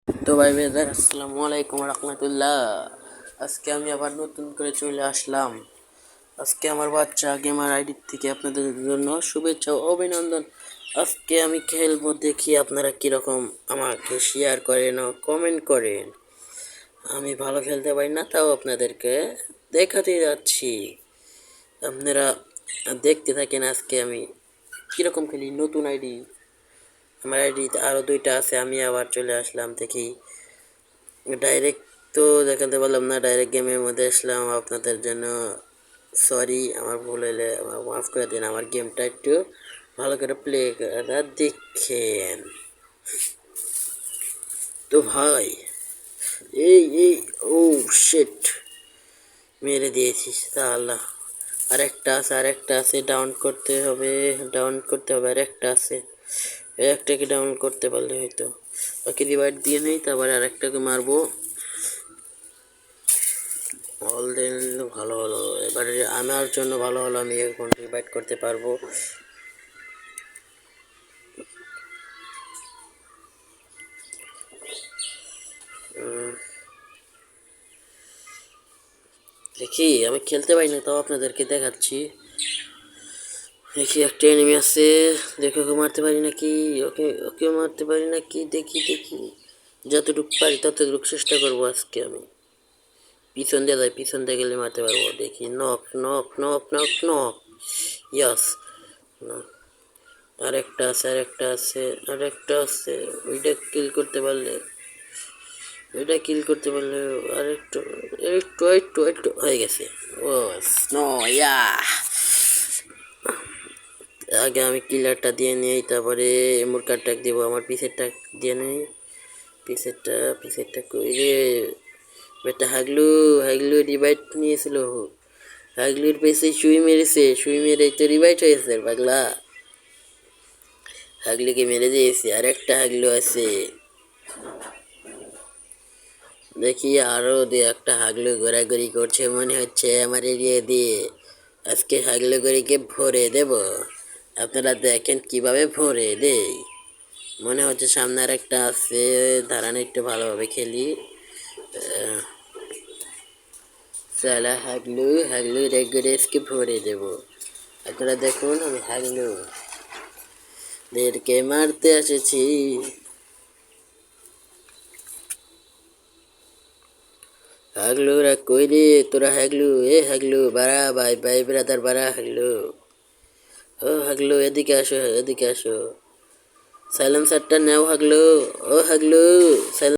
তো ভাই বেদার আসসালামু আলাইকুম রহমতুল্লাহ। আজকে আমি আবার নতুন করে চলে আসলাম। আজকে আমার বাচ্চা গেমার আইডি থেকে আপনাদের জন্য শুভেচ্ছা ও অভিনন্দন। আজকে আমি খেলবো, দেখি আপনারা কীরকম আমাকে শেয়ার করেন ও কমেন্ট করেন। আমি ভালো খেলতে পারি না, তাও আপনাদেরকে দেখাতে যাচ্ছি। আপনারা দেখতে থাকেন। আজকে আমি কীরকম খেলি, নতুন আইডি। আমার আইডি আরও দুইটা আছে, আমি আবার চলে আসলাম। দেখি ডাইরেক্ট তো দেখাতে পারলাম না, ডাইরেক্ট গেমের মধ্যে আসলাম। আপনাদের জন্য সরি, আমার ভুল হলে আমার মাফ করে দিন। আমার গেমটা একটু ভালো করে প্লে করা দেখেন। তো ভাই এই ও শিট, মেরে দিয়েছিস তাহলে। আরেকটা আছে ডাউন করতে হবে, আরেকটা আছে। একটাকে ডাউন করতে পারলে হয়তো ওকে রিভাইভ দিয়ে নেই, তারপরে আরেকটাকে মারবো। অলরেন ভালো হলো, এবারে আমার জন্য ভালো হলো, আমি এখন রিভাইভ করতে পারবো। দেখি আমি খেলতে পারি না, তাও আপনাদেরকে দেখাচ্ছি। দেখি একটা এনিমি আছে, দেখি ওকে মারতে পারি নাকি, ওকে মারতে পারি নাকি, দেখি যতটুকু পারি ততটুকু চেষ্টা করবো। আজকে আমি পিছন দিয়ে গেলে মারতে পারবো। দেখি knock knock knock knock knock, yes. আরেকটা আছে ওইটা কিল করতে পারলে, আরেকটু একটু একটু একটু হয়ে গেছে। ও নো, ইয়া। আগে আমি কিলারটা দিয়ে নেই, তারপরে মুরকার টাক দিব। আমার পিসের টাক দিয়ে নেই। পিসেরটা কই রে বেটা? হাগলু রিভাইট নিয়েছিল। হাগলুর পেছে সুই মেরে তো রিভাইট হয়েছে পাগলা। হাগলুকে মেরে দিয়েছে, আর একটা হাগলু আছে। দেখি আরো একটা হাগলু ঘোরাঘুরি করছে মনে হচ্ছে আমার এরিয়া দিয়ে। আজকে হাগলু গড়িকে ভরে দেব, আপনারা দেখেন কিভাবে ভরে দেই। মনে হচ্ছে সামনে আর একটা আছে, দাঁড়ান একটু ভালোভাবে খেলি। সালা হাগলু রেগুরেসকে ভরে দেব। আপনারা দেখুন, আমি হাগলুদেরকে মারতে এসেছি। হাগলুরা কই রে তোরা? হাগলু বাড়া, ভাই ভাই ব্রাদার বাড়া। ও হাগলু, এদিকে আসো। সাইলেন্সারটা নেও হাগলু। ও হাগলু,